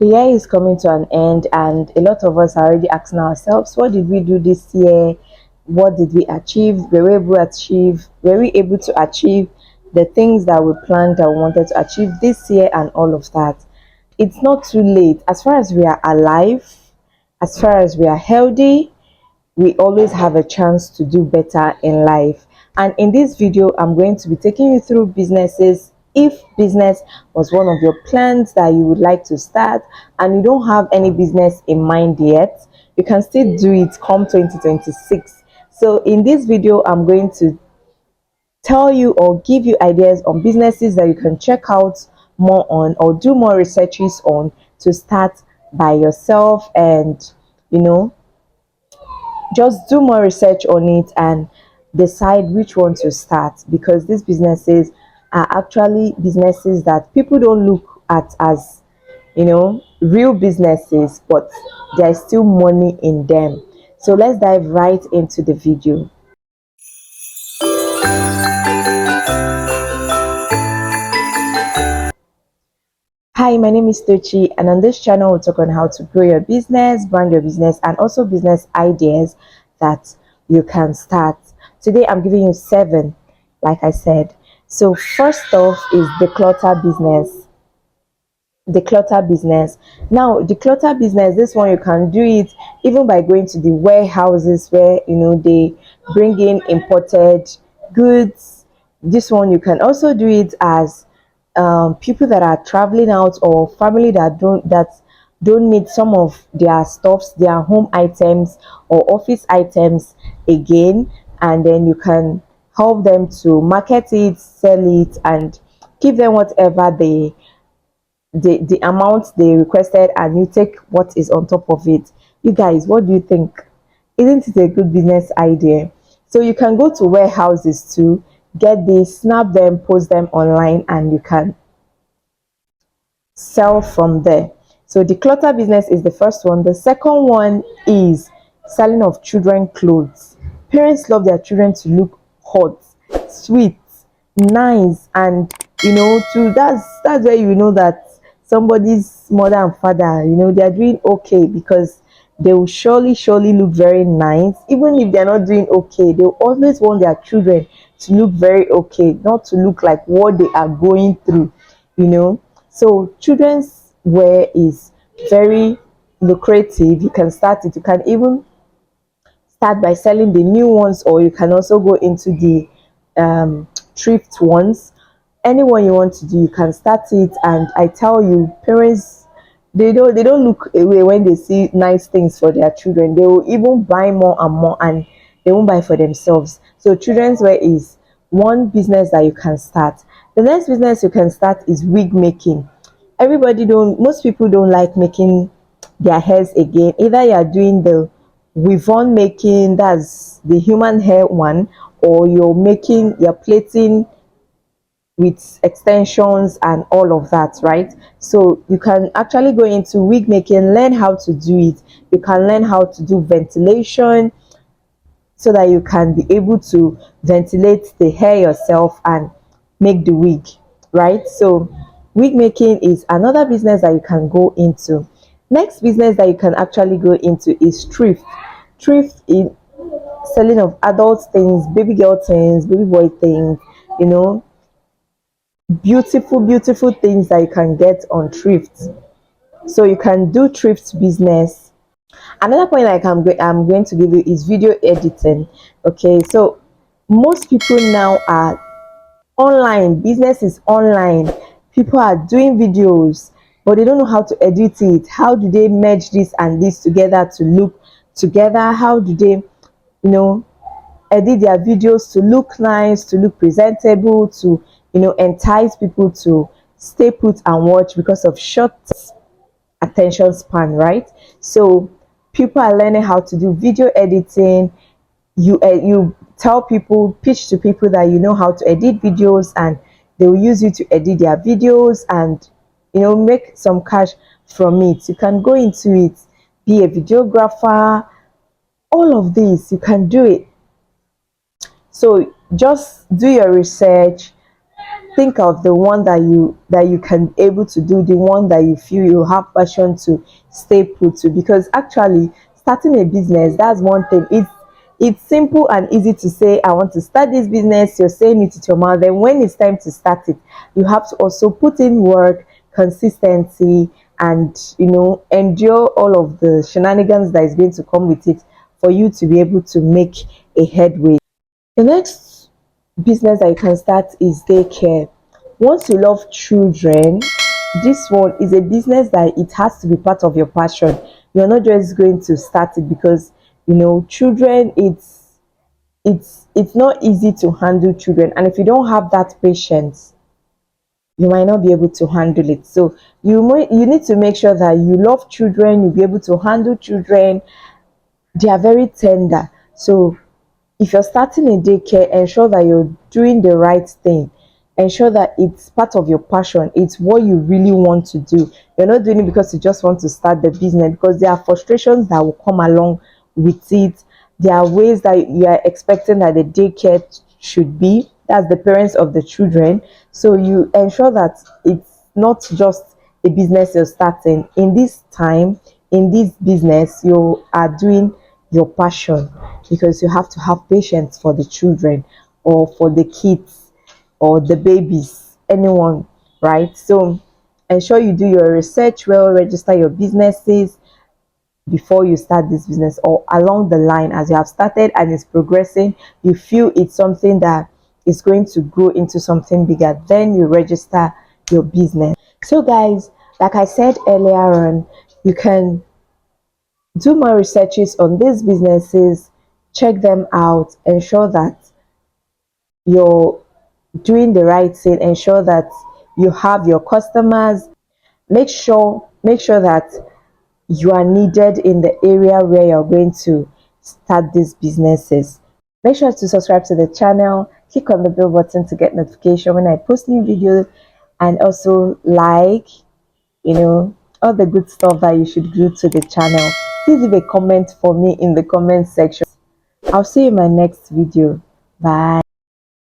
The year is coming to an end, and a lot of us are already asking ourselves, what did we do this year? What did we achieve? Were we able to achieve the things that we planned and wanted to achieve this year and all of that? It's not too late. As far as we are alive, as far as we are healthy, we always have a chance to do better in life. And in this video, I'm going to be taking you through businesses. If business was one of your plans that you would like to start and you don't have any business in mind yet, you can still do it come 2026. So in this video, I'm going to tell you or give you ideas on businesses that you can check out more on or do more researches on to start by yourself, and you know just do more research on it and decide which one to start, because these businesses are actually businesses that people don't look at as real businesses, but there's still money in them. So let's dive right into the video. Hi, my name is Tochi, and on this channel we'll talk on how to grow your business, brand your business, and also business ideas that you can start. Today I'm giving you 7, like I said. So first off is declutter business. Declutter business. Now, declutter business, this one you can do it even by going to the warehouses where they bring in imported goods. This one you can also do it as people that are traveling out, or family that don't need some of their stuffs, their home items or office items again, and then you can help them to market it, sell it, and give them whatever the amount they requested, and you take what is on top of it. You guys, what do you think? Isn't it a good business idea? So you can go to warehouses to get these, snap them, post them online, and you can sell from there. So declutter business is the first one. The second one is selling of children clothes. Parents love their children to look hot, sweet, nice, and to that's where you know that somebody's mother and father, they're doing okay, because they will surely look very nice. Even if they're not doing okay, they will always want their children to look very okay, not to look like what they are going through you know so children's wear is very lucrative. You can start it. You can even start by selling the new ones, or you can also go into the thrift ones. Anyone you want to do, you can start it. And I tell you, parents, they don't look away when they see nice things for their children. They will even buy more and more, and they won't buy for themselves. So children's wear is one business that you can start. The next business you can start is wig making. Most people don't like making their hairs again. Either you are doing the weave on making, that's the human hair one, or you're plating with extensions and all of that, right? So you can actually go into wig making, learn how to do it. You can learn how to do ventilation, so that you can be able to ventilate the hair yourself and make the wig, right? So wig making is another business that you can go into. Next business that you can actually go into is thrift. Thrift is selling of adult things, baby girl things, baby boy things, you know beautiful things that you can get on thrift. So you can do thrift business. Another point I'm going to give you is video editing. Okay, so most people now are online. Business is online. People are doing videos, but they don't know how to edit it. How do they merge this and this together to look together? How do they edit their videos to look nice, to look presentable, to entice people to stay put and watch, because of short attention span, right? So people are learning how to do video editing. You tell people, pitch to people that you know how to edit videos, and they will use you to edit their videos, and make some cash from it. You can go into it, be a videographer. All of this, you can do it. So just do your research, think of the one that you can able to do, the one that you feel you have passion to stay put to. Because actually starting a business, that's one thing. It's simple and easy to say I want to start this business. You're saying it with your mouth. Then when it's time to start it, you have to also put in work, consistency, and endure all of the shenanigans that is going to come with it for you to be able to make a headway. The next business that you can start is daycare. Once you love children, this one is a business that it has to be part of your passion. You're not just going to start it because children, it's not easy to handle children, and if you don't have that patience, you might not be able to handle it. So you need to make sure that you love children, you'll be able to handle children. They are very tender. So if you're starting a daycare, ensure that you're doing the right thing. Ensure that it's part of your passion. It's what you really want to do. You're not doing it because you just want to start the business, because there are frustrations that will come along with it. There are ways that you are expecting that the daycare should be. That's the parents of the children. So you ensure that it's not just a business you're starting. In this time, in this business, you are doing your passion, because you have to have patience for the children or for the kids or the babies, anyone, right? So ensure you do your research well, register your businesses before you start this business, or along the line as you have started and it's progressing, you feel it's something that is going to grow into something bigger, then you register your business. So guys, like I said earlier on, you can do more researches on these businesses, check them out, ensure that you're doing the right thing, ensure that you have your customers, make sure that you are needed in the area where you're going to start these businesses. Make sure to subscribe to the channel, click on the bell button to get notification when I post new videos, and also all the good stuff that you should do to the channel. Please leave a comment for me in the comment section. I'll see you in my next video. Bye.